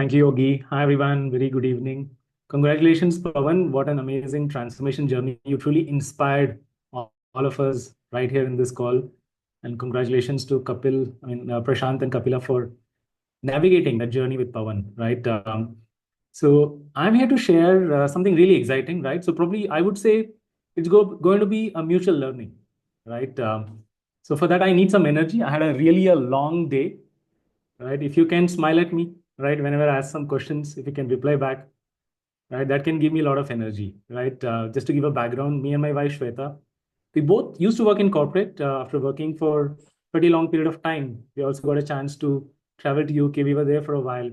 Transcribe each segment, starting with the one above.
Thank you, Yogi. Hi, everyone. Very good evening. Congratulations, Pawan. What an amazing transformation journey. You truly inspired all of us right here in this call. And congratulations to Prashant and Kapila for navigating that journey with Pawan, right? So I'm here to share something really exciting, right? So probably I would say it's going to be a mutual learning, right? So for that, I need some energy. I had a long day, right? If you can smile at me, right, whenever I ask some questions, if you can reply back, right, that can give me a lot of energy, right? Just to give a background, me and my wife Shweta, we both used to work in corporate. After working for pretty long period of time, we also got a chance to travel to UK. We were there for a while.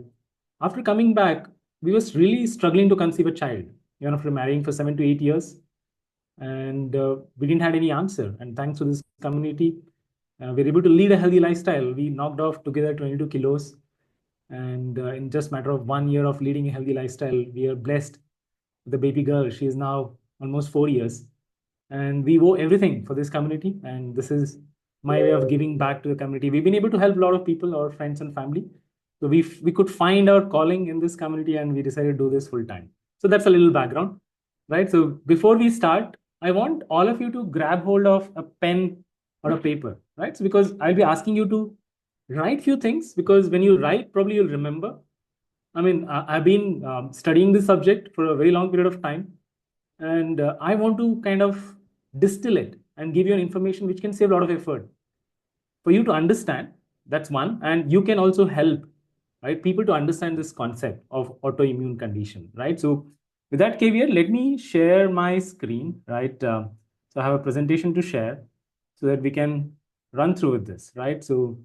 After coming back, we was really struggling to conceive a child. After marrying for 7 to 8 years, and we didn't have any answer. And thanks to this community, we're able to lead a healthy lifestyle. We knocked off together 22 kilos, and in just matter of 1 year of leading a healthy lifestyle, we are blessed with a baby girl. She is now almost 4 years, and we owe everything for this community. And this is my way of giving back to the community. We've been able to help a lot of people, our friends and family. So we could find our calling in this community, and we decided to do this full time. So that's a little background, right? So before we start, I want all of you to grab hold of a pen or a paper, right? So because I'll be asking you to write few things, because when you write, probably you'll remember. I've been studying this subject for a very long period of time, and I want to kind of distill it and give you an information which can save a lot of effort for you to understand. That's one, and you can also help, right, people to understand this concept of autoimmune condition, right? So with that caveat, let me share my screen, right? So I have a presentation to share so that we can run through with this, right? So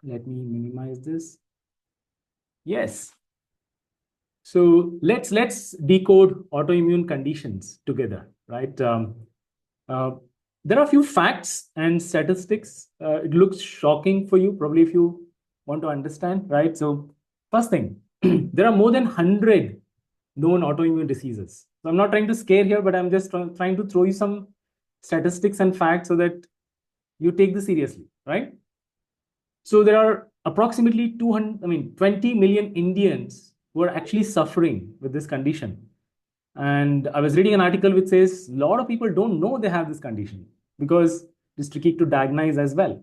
let me minimize this. Yes. So let's decode autoimmune conditions together, right? Uh, there are a few facts and statistics. It looks shocking for you, probably, if you want to understand, right? So first thing, there are more than 100 known autoimmune diseases. So I'm not trying to scare here, but I'm just trying to throw you some statistics and facts so that you take this seriously, right? So there are approximately 20 million Indians who are actually suffering with this condition. And I was reading an article which says a lot of people don't know they have this condition because it's tricky to diagnose as well.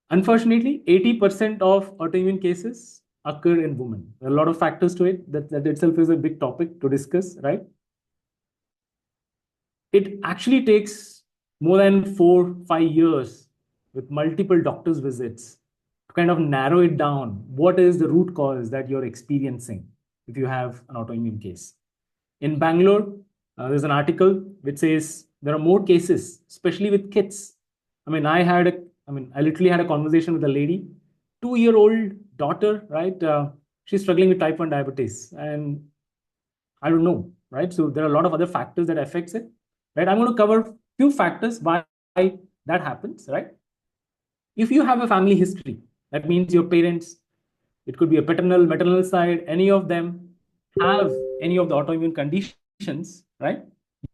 Unfortunately, 80% of autoimmune cases occur in women. There are a lot of factors to it. That itself is a big topic to discuss, right? It actually takes more than 4 5 years with multiple doctors' visits to kind of narrow it down. What is the root cause that you're experiencing if you have an autoimmune case? In Bangalore, there's an article which says there are more cases, especially with kids. I literally had a conversation with a lady, 2-year-old daughter, right? She's struggling with type 1 diabetes, and I don't know, right? So there are a lot of other factors that affects it, right? I'm going to cover few factors why that happens, right? If you have a family history, that means your parents, it could be a paternal, maternal side, any of them have any of the autoimmune conditions, right?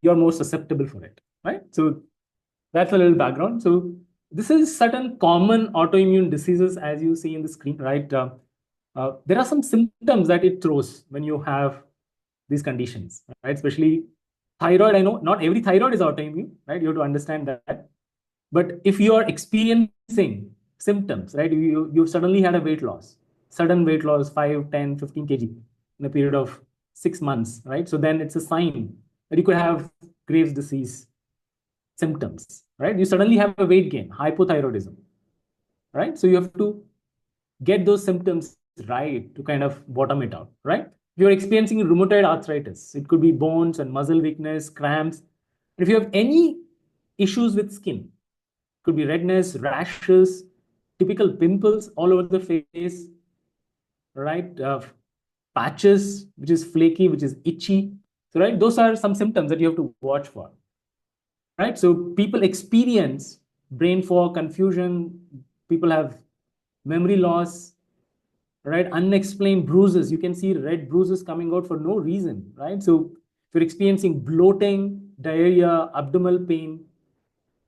You're more susceptible for it, right? So that's a little background. So this is certain common autoimmune diseases as you see in the screen, right? There are some symptoms that it throws when you have these conditions, right? Especially thyroid. I know not every thyroid is autoimmune, right? You have to understand that. But if you are experiencing symptoms, right, you suddenly had a weight loss, sudden weight loss, 5, 10, 15 kg in a period of 6 months, right? So then it's a sign that you could have Graves' disease symptoms, right? You suddenly have a weight gain, hypothyroidism, right? So you have to get those symptoms right to kind of bottom it out, right? If you're experiencing rheumatoid arthritis, it could be bones and muscle weakness, cramps. If you have any issues with skin, could be redness, rashes, typical pimples all over the face, right? Patches, which is flaky, which is itchy. So, right, those are some symptoms that you have to watch for, right? So people experience brain fog, confusion. People have memory loss, right? Unexplained bruises. You can see red bruises coming out for no reason, right? So if you're experiencing bloating, diarrhea, abdominal pain,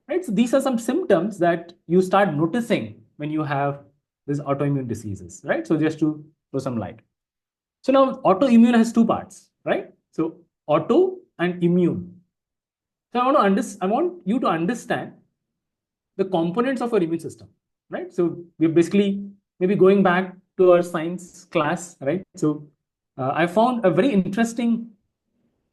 right? So these are some symptoms that you start noticing when you have these autoimmune diseases, right? So just to throw some light. So now autoimmune has two parts, right? So auto and immune. So I want you to understand the components of our immune system, right? So we're basically maybe going back to our science class, right? So I found a very interesting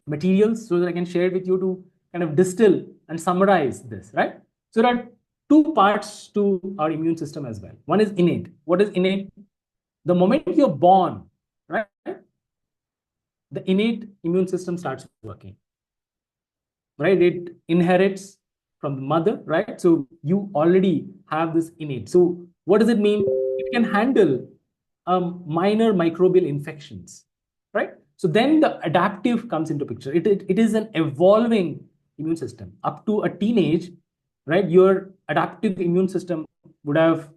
materials so that I can share it with you to kind of distill and summarize this, right? So there are two parts to our immune system as well. One is innate. What is innate? The moment you're born, right, the innate immune system starts working, right? It inherits from the mother, right? So you already have this innate. So what does it mean? It can handle minor microbial infections, right? So then the adaptive comes into picture. It is an evolving immune system. Up to a teenage, right, your adaptive immune system would have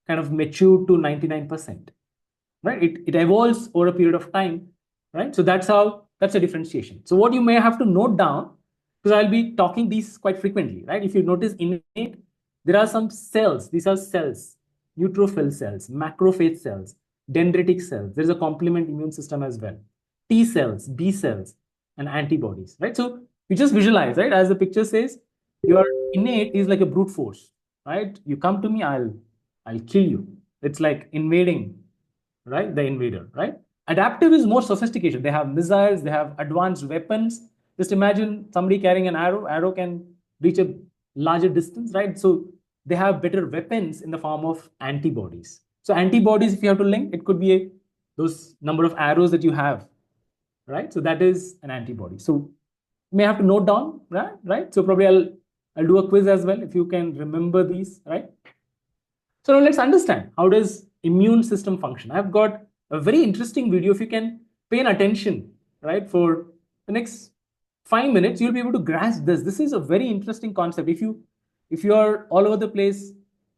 kind of matured to 99%, right? It evolves over a period of time, right? So that's a differentiation. So what you may have to note down, because I'll be talking these quite frequently, right? If you notice innate, there are some cells. These are cells, neutrophil cells, macrophage cells, dendritic cells. There's a complement immune system as well. T cells, B cells, and antibodies, right? So you just visualize, right? As the picture says, your innate is like a brute force, right? You come to me, I'll kill you. It's like invading, right? The invader, right? Adaptive is more sophistication. They have missiles, they have advanced weapons. Just imagine somebody carrying an arrow. Arrow can reach a larger distance, right? So they have better weapons in the form of antibodies. So antibodies, if you have to link, it could be those number of arrows that you have, right? So that is an antibody. So you may have to note down, right? So probably I'll do a quiz as well if you can remember these, right? So now let's understand, how does immune system function? I've got a very interesting video. If you can pay attention, right, for the next 5 minutes, you'll be able to grasp this. This is a very interesting concept. If you are all over the place,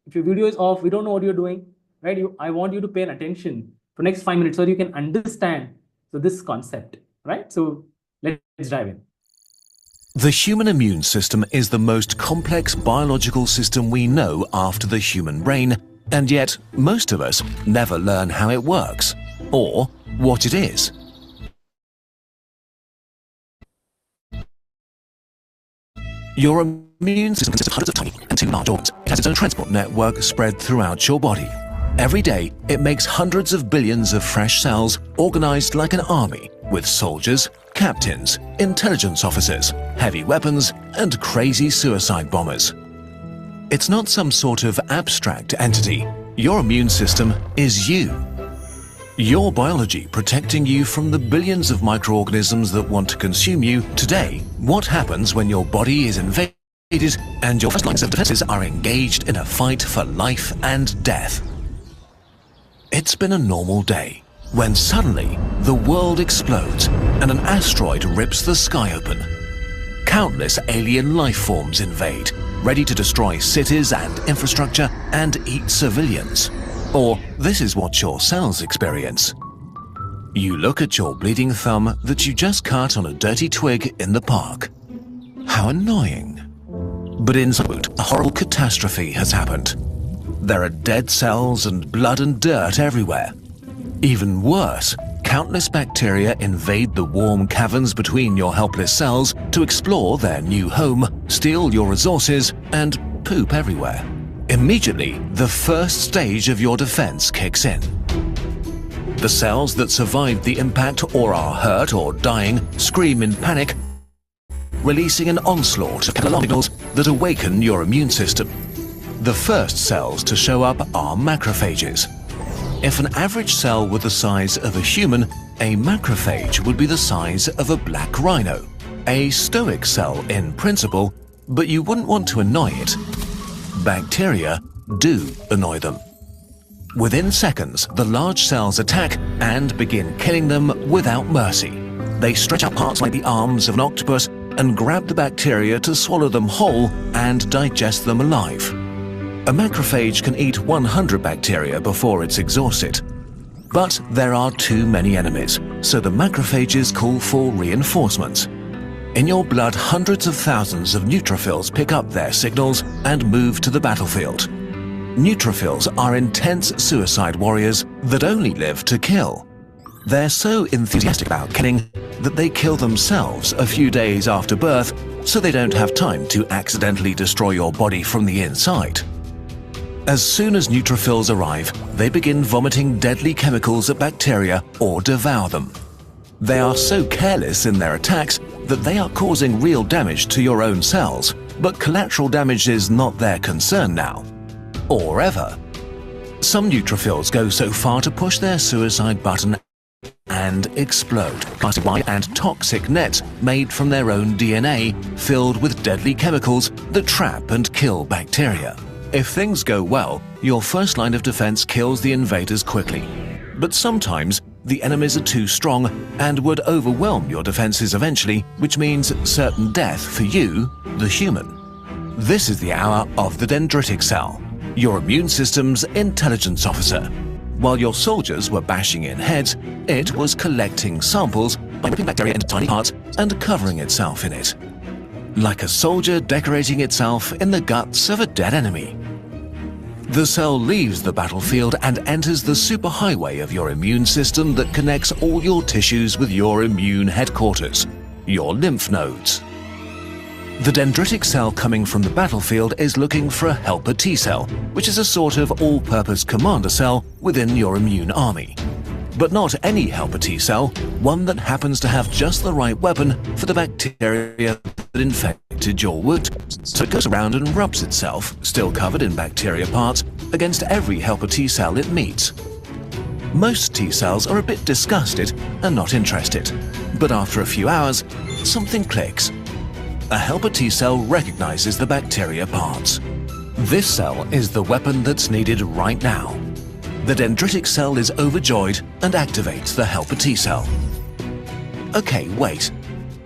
if your video is off, we don't know what you're doing, right? I want you to pay attention for next 5 minutes so you can understand this concept, right? So let's dive in. The human immune system is the most complex biological system we know after the human brain, and yet most of us never learn how it works or what it is. Your immune system consists of hundreds of tiny and two large organs. It has its own transport network spread throughout your body. Every day, it makes hundreds of billions of fresh cells organized like an army, with soldiers, captains, intelligence officers, heavy weapons, and crazy suicide bombers. It's not some sort of abstract entity. Your immune system is you. Your biology protecting you from the billions of microorganisms that want to consume you. Today, what happens when your body is invaded and your first lines of defenses are engaged in a fight for life and death? It's been a normal day, when suddenly the world explodes and an asteroid rips the sky open. Countless alien life forms invade, ready to destroy cities and infrastructure and eat civilians. Or this is what your cells experience. You look at your bleeding thumb that you just cut on a dirty twig in the park. How annoying. But inside, a horrible catastrophe has happened. There are dead cells and blood and dirt everywhere. Even worse, countless bacteria invade the warm caverns between your helpless cells to explore their new home, steal your resources, and poop everywhere. Immediately, the first stage of your defense kicks in. The cells that survived the impact or are hurt or dying scream in panic, releasing an onslaught of alarm signals that awaken your immune system. The first cells to show up are macrophages. If an average cell were the size of a human, a macrophage would be the size of a black rhino. A stoic cell in principle, but you wouldn't want to annoy it. Bacteria do annoy them. Within seconds, the large cells attack and begin killing them without mercy. They stretch out parts like the arms of an octopus and grab the bacteria to swallow them whole and digest them alive. A macrophage can eat 100 bacteria before it's exhausted. But there are too many enemies, so the macrophages call for reinforcements. In your blood, hundreds of thousands of neutrophils pick up their signals and move to the battlefield. Neutrophils are intense suicide warriors that only live to kill. They're so enthusiastic about killing that they kill themselves a few days after birth so they don't have time to accidentally destroy your body from the inside. As soon as neutrophils arrive, they begin vomiting deadly chemicals at bacteria or devour them. They are so careless in their attacks that they are causing real damage to your own cells, but collateral damage is not their concern now. Or ever. Some neutrophils go so far to push their suicide button and explode, casting wide and toxic nets made from their own DNA filled with deadly chemicals that trap and kill bacteria. If things go well, your first line of defense kills the invaders quickly. But sometimes the enemies are too strong and would overwhelm your defenses eventually, which means certain death for you, the human. This is the hour of the dendritic cell, your immune system's intelligence officer. While your soldiers were bashing in heads, it was collecting samples by ripping bacteria into tiny parts and covering itself in it. Like a soldier decorating itself in the guts of a dead enemy. The cell leaves the battlefield and enters the superhighway of your immune system that connects all your tissues with your immune headquarters, your lymph nodes. The dendritic cell coming from the battlefield is looking for a helper T cell, which is a sort of all-purpose commander cell within your immune army. But not any helper T cell, one that happens to have just the right weapon for the bacteria that infected your wound. So it goes around and rubs itself, still covered in bacteria parts, against every helper T cell it meets. Most T cells are a bit disgusted and not interested, but after a few hours, something clicks. A helper T cell recognizes the bacteria parts. This cell is the weapon that's needed right now. The dendritic cell is overjoyed and activates the helper T cell. Okay, wait.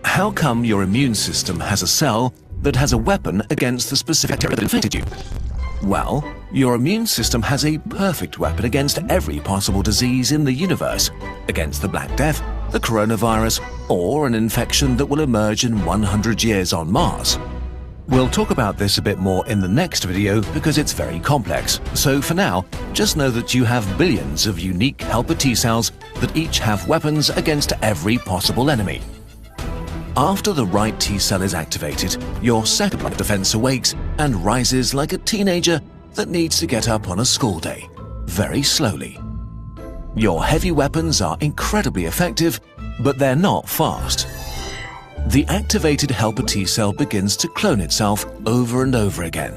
How come your immune system has a cell that has a weapon against the specific bacteria that infected you? Well, your immune system has a perfect weapon against every possible disease in the universe, against the Black Death, the coronavirus, or an infection that will emerge in 100 years on Mars. We'll talk about this a bit more in the next video because it's very complex, so for now, just know that you have billions of unique helper T cells that each have weapons against every possible enemy. After the right T cell is activated, your second line of defense awakes and rises like a teenager that needs to get up on a school day, very slowly. Your heavy weapons are incredibly effective, but they're not fast. The activated helper T cell begins to clone itself over and over again.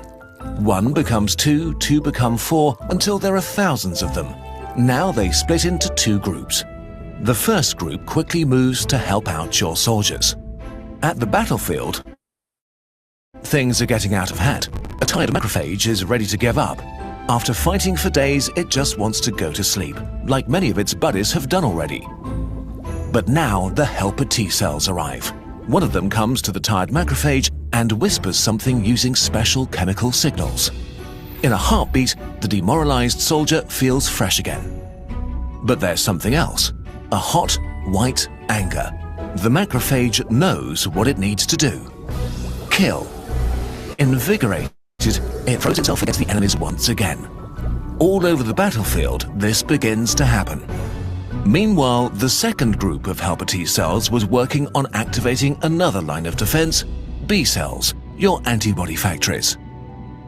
1 becomes 2, 2 become 4, until there are thousands of them. Now they split into 2 groups. The first group quickly moves to help out your soldiers. At the battlefield, things are getting out of hand. A tired macrophage is ready to give up. After fighting for days, it just wants to go to sleep, like many of its buddies have done already. But now the helper T cells arrive. One of them comes to the tired macrophage and whispers something using special chemical signals. In a heartbeat, the demoralized soldier feels fresh again. But there's something else. A hot, white anger. The macrophage knows what it needs to do. Kill. Invigorated, it throws itself against the enemies once again. All over the battlefield, this begins to happen. Meanwhile, the second group of helper T cells was working on activating another line of defense, B cells, your antibody factories.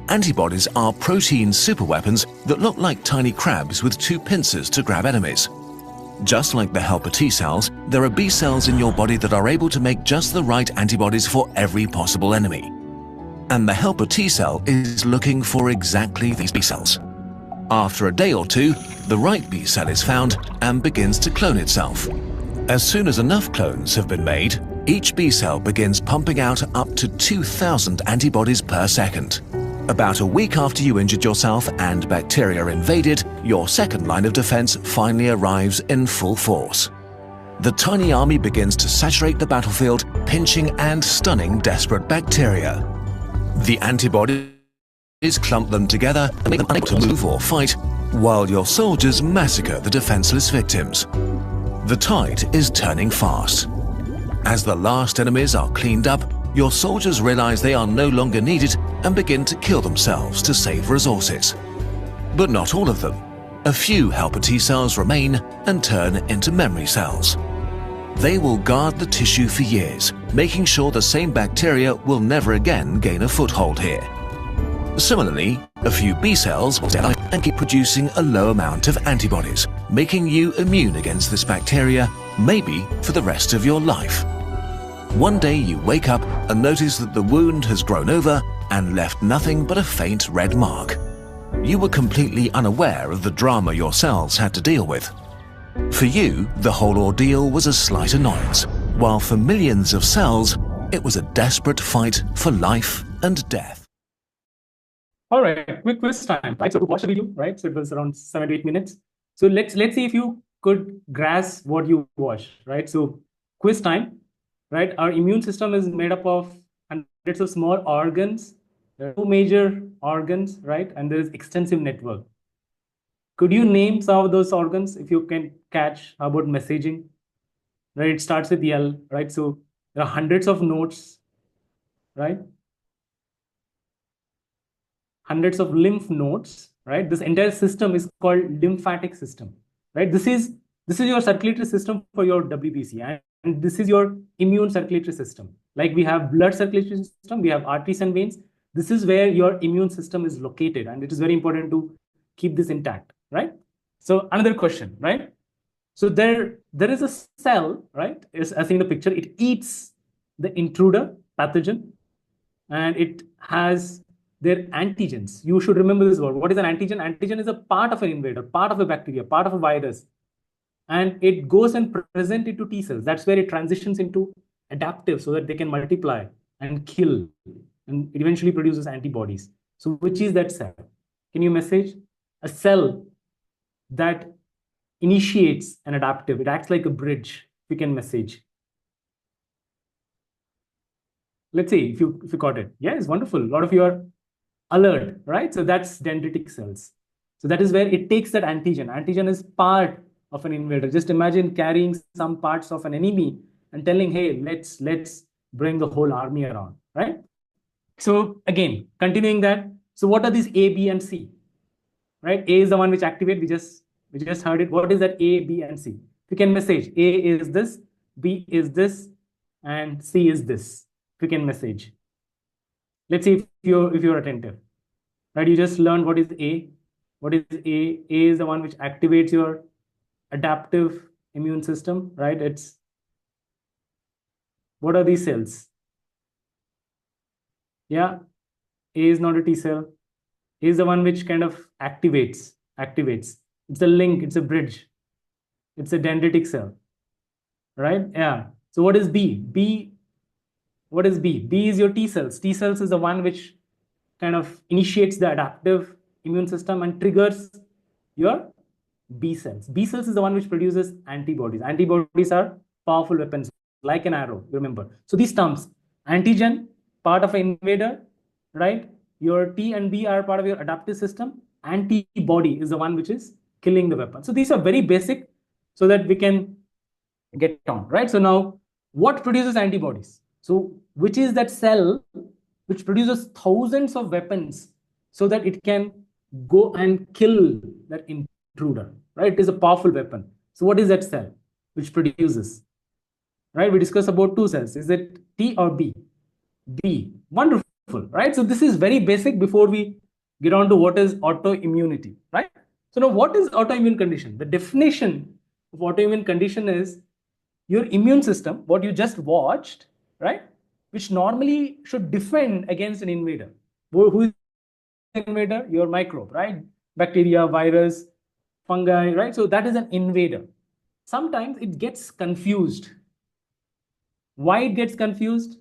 Antibodies are protein superweapons that look like tiny crabs with 2 pincers to grab enemies. Just like the helper T cells, there are B cells in your body that are able to make just the right antibodies for every possible enemy. And the helper T cell is looking for exactly these B cells. After a day or 2, the right B cell is found and begins to clone itself. As soon as enough clones have been made, each B cell begins pumping out up to 2,000 antibodies per second. About a week after you injured yourself and bacteria invaded, your second line of defense finally arrives in full force. The tiny army begins to saturate the battlefield, pinching and stunning desperate bacteria. The antibodies clump them together and make them unable to move or fight, while your soldiers massacre the defenseless victims. The tide is turning fast. As the last enemies are cleaned up, your soldiers realize they are no longer needed and begin to kill themselves to save resources. But not all of them. A few helper T cells remain and turn into memory cells. They will guard the tissue for years, making sure the same bacteria will never again gain a foothold here. Similarly, a few B cells will stay alive and keep producing a low amount of antibodies, making you immune against this bacteria, maybe for the rest of your life. One day you wake up and notice that the wound has grown over and left nothing but a faint red mark. You were completely unaware of the drama your cells had to deal with. For you, the whole ordeal was a slight annoyance, while for millions of cells, it was a desperate fight for life and death. All right, quick quiz time, right? So watch the video, right? So it was around 7 to 8 minutes. So let's see if you could grasp what you watched, right? So quiz time, right? Our immune system is made up of hundreds of small organs. There are two major organs, right? And there is extensive network. Could you name some of those organs if you can catch? How about messaging? Right, it starts with L, right? So there are hundreds of nodes, right? Hundreds of lymph nodes, right? This entire system is called lymphatic system, right? This is your circulatory system for your WBC, and this is your immune circulatory system. Like we have blood circulatory system, we have arteries and veins. This is where your immune system is located, and it is very important to keep this intact, right? So another question, right? So there is a cell, right? As seen in the picture, it eats the intruder pathogen, and it has their antigens. You should remember this word. What is an antigen? Antigen is a part of an invader, part of a bacteria, part of a virus. And it goes and presents it to T cells. That's where it transitions into adaptive so that they can multiply and kill. And it eventually produces antibodies. So which is that cell? Can you message? A cell that initiates an adaptive. It acts like a bridge. We can message. Let's see if you got it. Yes, wonderful. A lot of you are alert, right? So that's dendritic cells. So that is where it takes that antigen. Antigen is part of an invader. Just imagine carrying some parts of an enemy and telling, hey, let's bring the whole army around, right? So again, continuing that. So what are these A, B, and C? Right? A is the one which activate. We just heard it. What is that A, B, and C? You can message. A is this, B is this, and C is this. You can message. Let's see if you're attentive. Right? You just learned what is A. What is A? A is the one which activates your adaptive immune system, right? What are these cells? Yeah, A is not a T cell. A is the one which kind of activates. It's a link, it's a bridge. It's a dendritic cell, right? Yeah. So what is B? What is B? B is your T cells. T cells is the one which kind of initiates the adaptive immune system and triggers your B cells. B cells is the one which produces antibodies. Antibodies are powerful weapons, like an arrow, remember. So these terms, antigen, part of an invader, right? Your T and B are part of your adaptive system. Antibody is the one which is killing the weapon. So these are very basic so that we can get on, right? So now, what produces antibodies? So which is that cell which produces thousands of weapons so that it can go and kill that intruder, right? It is a powerful weapon. So what is that cell which produces, right? We discussed about two cells. Is it T or B? B. Wonderful, right? So this is very basic before we get on to what is autoimmunity, right? So now what is autoimmune condition? The definition of autoimmune condition is your immune system, what you just watched, right? Which normally should defend against an invader. Who is the invader? Your microbe, right? Bacteria, virus, fungi, right? So that is an invader. Sometimes it gets confused. Why it gets confused?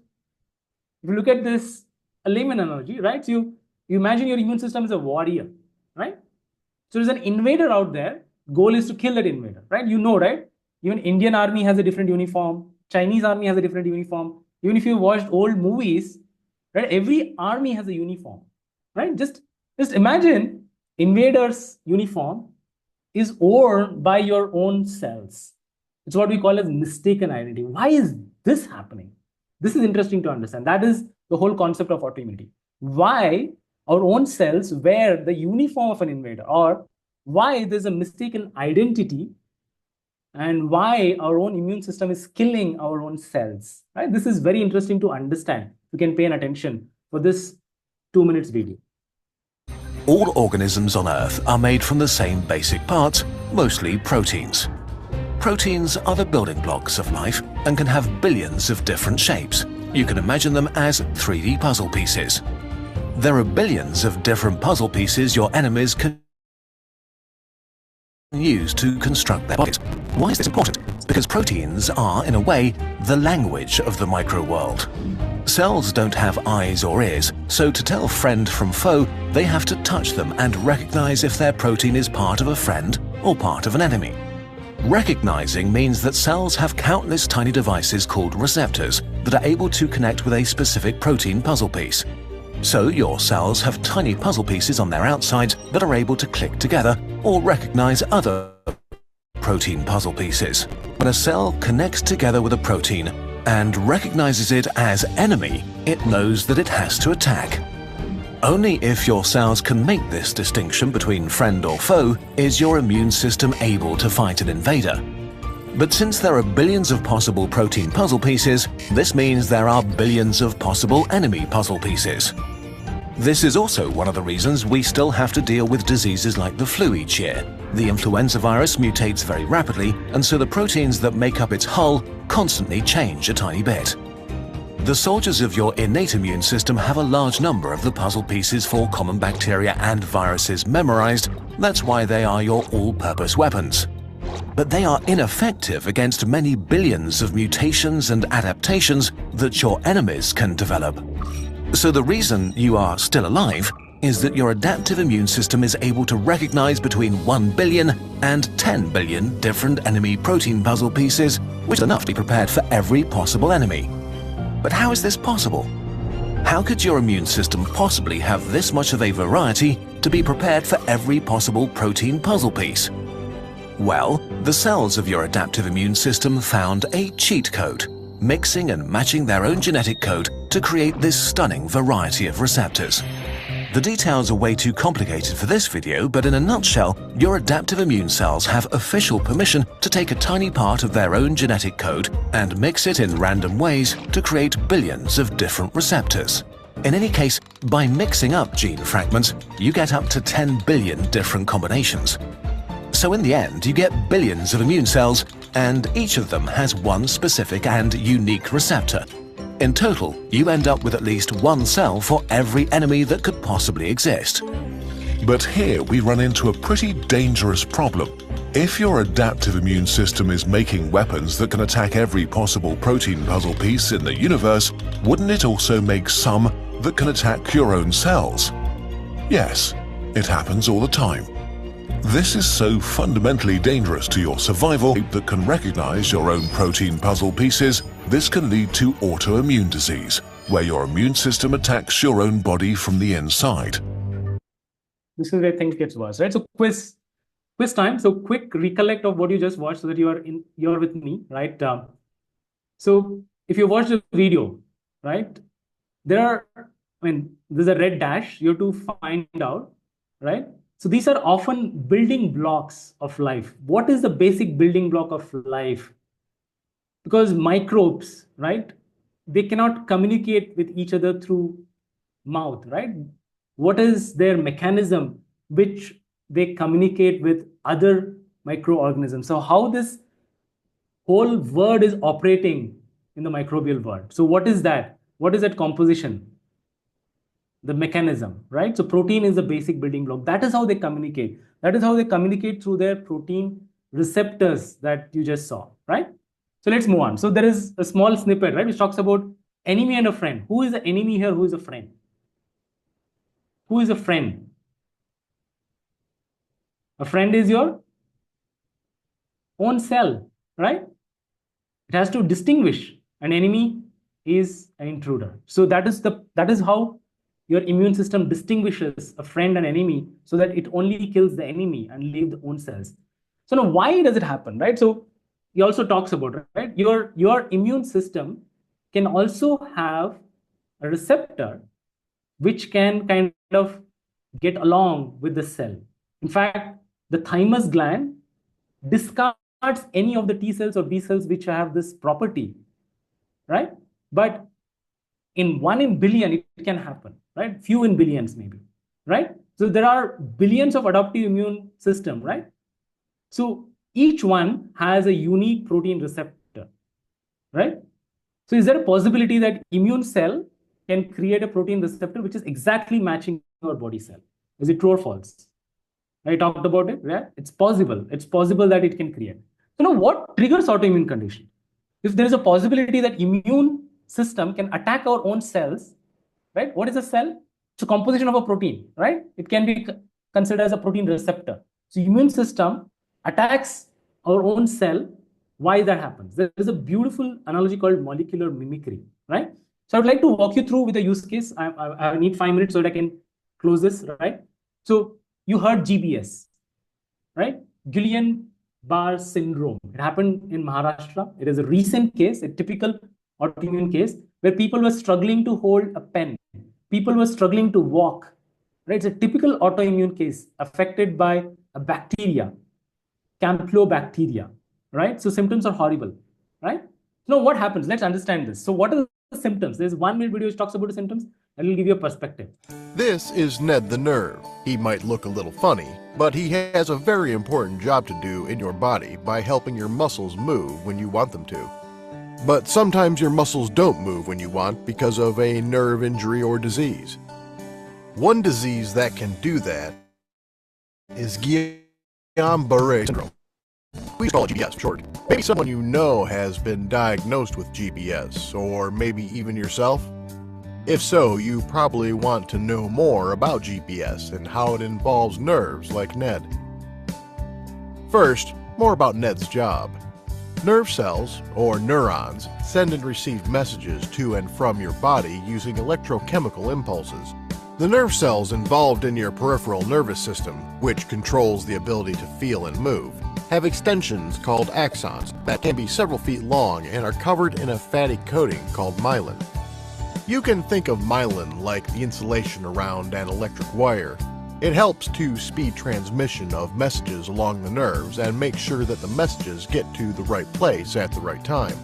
If you look at this, a layman analogy, right? So you imagine your immune system is a warrior, right? So there's an invader out there. Goal is to kill that invader, right? You know, right? Even Indian army has a different uniform. Chinese army has a different uniform. Even if you watched old movies, right? Every army has a uniform, right? Just imagine invader's uniform is worn by your own cells. It's what we call as mistaken identity. Why is this happening? This is interesting to understand. That is the whole concept of autoimmunity. Why our own cells wear the uniform of an invader, or why there's a mistaken identity and why our own immune system is killing our own cells, right? This is very interesting to understand. You can pay an attention for this 2 minutes video. All organisms on Earth are made from the same basic parts, mostly proteins. Proteins are the building blocks of life and can have billions of different shapes. You can imagine them as 3D puzzle pieces. There are billions of different puzzle pieces your enemies can use to construct their bodies. Why is this important? Because proteins are, in a way, the language of the micro world. Cells don't have eyes or ears, so to tell friend from foe, they have to touch them and recognize if their protein is part of a friend or part of an enemy. Recognizing means that cells have countless tiny devices called receptors that are able to connect with a specific protein puzzle piece. So your cells have tiny puzzle pieces on their outsides that are able to click together or recognize other protein puzzle pieces. When a cell connects together with a protein and recognizes it as enemy, it knows that it has to attack. Only if your cells can make this distinction between friend or foe is your immune system able to fight an invader. But since there are billions of possible protein puzzle pieces, this means there are billions of possible enemy puzzle pieces. This is also one of the reasons we still have to deal with diseases like the flu each year. The influenza virus mutates very rapidly, and so the proteins that make up its hull constantly change a tiny bit. The soldiers of your innate immune system have a large number of the puzzle pieces for common bacteria and viruses memorized. That's why they are your all-purpose weapons. But they are ineffective against many billions of mutations and adaptations that your enemies can develop. So the reason you are still alive is that your adaptive immune system is able to recognize between 1 billion and 10 billion different enemy protein puzzle pieces, which is enough to be prepared for every possible enemy. But how is this possible? How could your immune system possibly have this much of a variety to be prepared for every possible protein puzzle piece? Well, the cells of your adaptive immune system found a cheat code, mixing and matching their own genetic code to create this stunning variety of receptors. The details are way too complicated for this video, but in a nutshell, your adaptive immune cells have official permission to take a tiny part of their own genetic code and mix it in random ways to create billions of different receptors. In any case, by mixing up gene fragments, you get up to 10 billion different combinations. So in the end, you get billions of immune cells, and each of them has one specific and unique receptor. In total, you end up with at least one cell for every enemy that could possibly exist. But here we run into a pretty dangerous problem. If your adaptive immune system is making weapons that can attack every possible protein puzzle piece in the universe, wouldn't it also make some that can attack your own cells? Yes, it happens all the time. This is so fundamentally dangerous to your survival that can recognize your own protein puzzle pieces. This can lead to autoimmune disease, where your immune system attacks your own body from the inside. This is where things gets worse, right? So quiz time. So quick recollect of what you just watched so that you're with me, right? So if you watch the video, right, there's a red dash. You have to find out, right? So these are often building blocks of life. What is the basic building block of life? Because microbes, right, they cannot communicate with each other through mouth, right? What is their mechanism which they communicate with other microorganisms? So how this whole world is operating in the microbial world. So what is that? What is that composition? The mechanism, right? So protein is the basic building block. That is how they communicate. That is how they communicate through their protein receptors that you just saw, right? So let's move on. So there is a small snippet, right, which talks about enemy and a friend. Who is the enemy here? Who is a friend? Who is a friend? A friend is your own cell, right? It has to distinguish. An enemy is an intruder. So that is how your immune system distinguishes a friend and enemy, so that it only kills the enemy and leaves the own cells. So now why does it happen, right? So he also talks about, right, your immune system can also have a receptor which can kind of get along with the cell. In fact, the thymus gland discards any of the T cells or B cells which have this property, right? But in 1 in billion, it can happen, right? Few in billions maybe, right? So there are billions of adaptive immune system, right? So each one has a unique protein receptor, right? So is there a possibility that immune cell can create a protein receptor which is exactly matching your body cell? Is it true or false? I talked about it, right? It's possible. It's possible that it can create. So now what triggers autoimmune condition? If there is a possibility that immune system can attack our own cells, right? What is a cell? It's a composition of a protein, right? It can be considered as a protein receptor. So immune system attacks our own cell. Why that happens? There is a beautiful analogy called molecular mimicry, right? So I would like to walk you through with a use case. I need 5 minutes so that I can close this, right? So you heard GBS, right? Guillain-Barré syndrome. It happened in Maharashtra. It is a recent case, a typical autoimmune case where people were struggling to hold a pen. People were struggling to walk, right? It's a typical autoimmune case affected by a bacteria, Campylobacteria, right? So symptoms are horrible, right? Now what happens? Let's understand this. So what are the symptoms? There's 1 minute video which talks about the symptoms and will give you a perspective. This is Ned the Nerve. He might look a little funny, but he has a very important job to do in your body by helping your muscles move when you want them to. But sometimes your muscles don't move when you want because of a nerve injury or disease. One disease that can do that is Guillain-Barré syndrome. We call it GBS for short. Maybe someone you know has been diagnosed with GBS, or maybe even yourself. If so, you probably want to know more about GBS and how it involves nerves like Ned. First, more about Ned's job. Nerve cells, or neurons, send and receive messages to and from your body using electrochemical impulses. The nerve cells involved in your peripheral nervous system, which controls the ability to feel and move, have extensions called axons that can be several feet long and are covered in a fatty coating called myelin. You can think of myelin like the insulation around an electric wire. It helps to speed transmission of messages along the nerves and make sure that the messages get to the right place at the right time.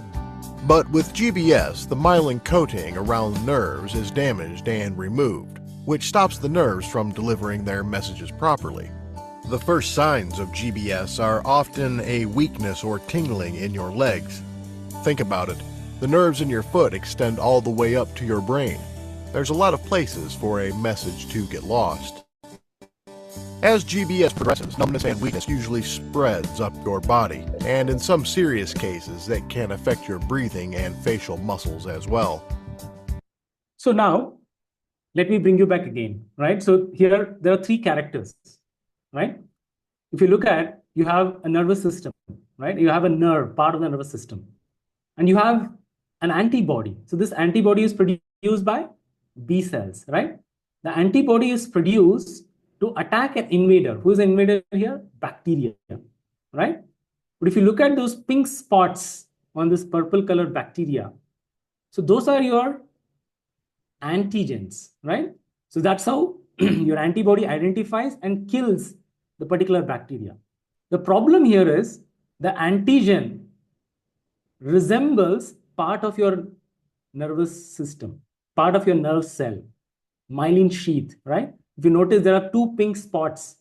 But with GBS, the myelin coating around the nerves is damaged and removed, which stops the nerves from delivering their messages properly. The first signs of GBS are often a weakness or tingling in your legs. Think about it. The nerves in your foot extend all the way up to your brain. There's a lot of places for a message to get lost. As GBS progresses, numbness and weakness usually spreads up your body, and in some serious cases, that can affect your breathing and facial muscles as well. So now, let me bring you back again, right? So here, there are 3 characters, right? If you look at, you have a nervous system, right? You have a nerve, part of the nervous system. And you have an antibody. So this antibody is produced by B cells, right? The antibody is produced to attack an invader. Who is the invader here? Bacteria, right? But if you look at those pink spots on this purple colored bacteria, so those are your antigens, right? So that's how your antibody identifies and kills the particular bacteria. The problem here is the antigen resembles part of your nervous system, part of your nerve cell, myelin sheath, right? If you notice, there are 2 pink spots,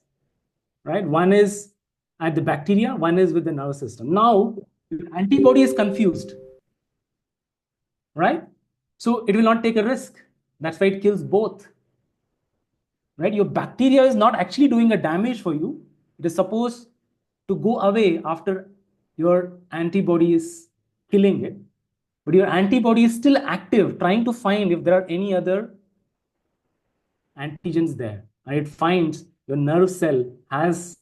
right? One is at the bacteria, one is with the nervous system. Now, the antibody is confused, right? So it will not take a risk. That's why it kills both, right? Your bacteria is not actually doing a damage for you. It is supposed to go away after your antibody is killing it. But your antibody is still active, trying to find if there are any other antigens there. And it finds your nerve cell has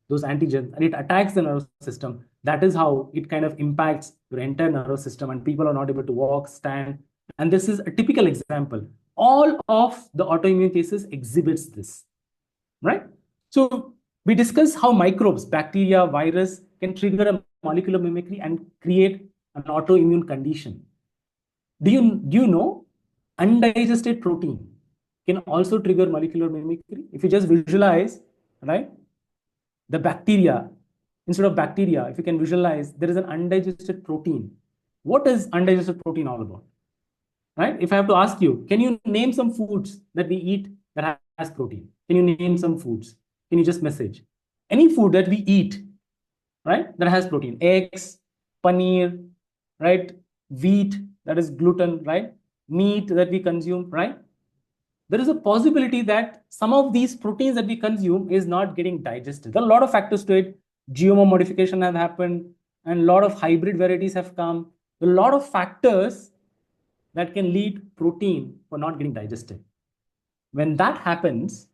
those antigens and it attacks the nervous system. That is how it kind of impacts your entire nervous system and people are not able to walk, stand. And this is a typical example. All of the autoimmune cases exhibits this, right? So we discussed how microbes, bacteria, virus can trigger a molecular mimicry and create an autoimmune condition. Do you know undigested protein can also trigger molecular mimicry? If you just visualize, right? the bacteria, instead of bacteria, if you can visualize, there is an undigested protein. What is undigested protein all about? Right? If I have to ask you, can you name some foods that we eat that has protein? Can you name some foods? Can you just message? Any food that we eat, right, that has protein. Eggs, paneer, right? Wheat, that is gluten, right? Meat that we consume, right? There is a possibility that some of these proteins that we consume is not getting digested. There are a lot of factors to it. GMO modification have happened, and a lot of hybrid varieties have come. There are a lot of factors that can lead protein for not getting digested. When that happens,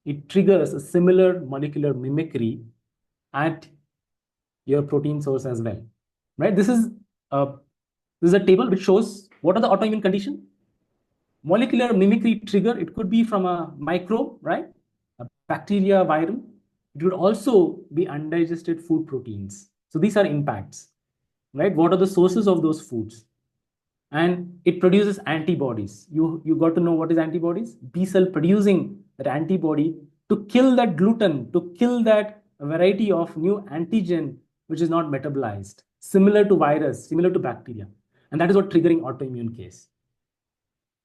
it triggers a similar molecular mimicry at your protein source as well, right? This is a table which shows what are the autoimmune condition. Molecular mimicry trigger, it could be from a microbe, right? A bacteria, viral. It would also be undigested food proteins. So these are impacts, right? What are the sources of those foods? And it produces antibodies. You got to know what is antibodies? B cell producing that antibody to kill that gluten, to kill that variety of new antigen which is not metabolized, similar to virus, similar to bacteria. And that is what triggering autoimmune case,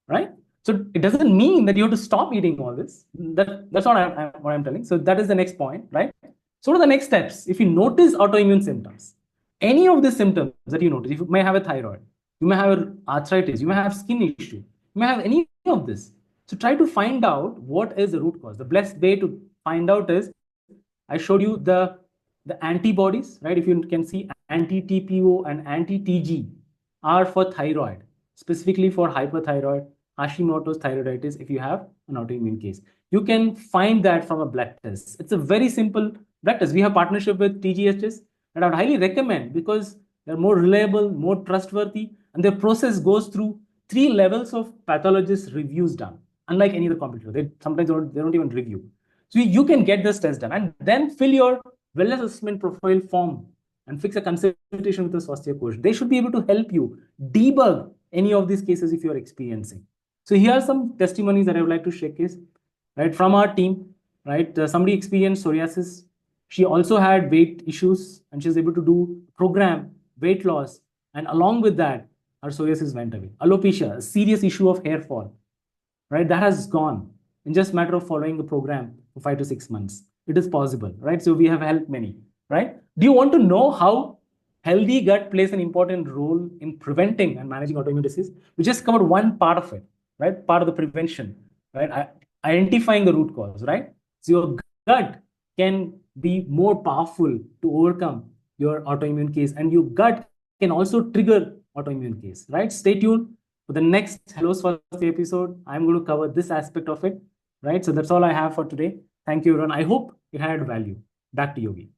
right? So it doesn't mean that you have to stop eating all this. That's not what I'm telling. So that is the next point, right? So what are the next steps? If you notice autoimmune symptoms, any of the symptoms that you notice, if you may have a thyroid, you may have arthritis, you may have skin issue, you may have any of this. So try to find out what is the root cause. The best way to find out is, I showed you the antibodies, right? If you can see, anti-TPO and anti-TG are for thyroid, specifically for hyperthyroid, Hashimoto's thyroiditis, if you have an autoimmune case. You can find that from a blood test. It's a very simple blood test. We have partnership with TGHs, and I would highly recommend because they're more reliable, more trustworthy, and their process goes through 3 levels of pathologist reviews done. Unlike any other competitor, they don't even review. So you can get this test done and then fill your wellness assessment profile form and fix a consultation with a Swasthya coach. They should be able to help you debug any of these cases if you're experiencing. So here are some testimonies that I would like to showcase, right, from our team, right? Somebody experienced psoriasis. She also had weight issues and she was able to do program weight loss. And along with that, her psoriasis went away. Alopecia, a serious issue of hair fall, right? That has gone in just a matter of following the program for 5 to 6 months. It is possible, right? So we have helped many, right? Do you want to know how healthy gut plays an important role in preventing and managing autoimmune disease? We just covered one part of it, right? Part of the prevention, right? Identifying the root cause, right? So your gut can be more powerful to overcome your autoimmune case, and your gut can also trigger autoimmune case, right? Stay tuned for the next Hello Swasthya episode. I'm going to cover this aspect of it, right? So that's all I have for today. Thank you, everyone. I hope it had value. Back to Yogi.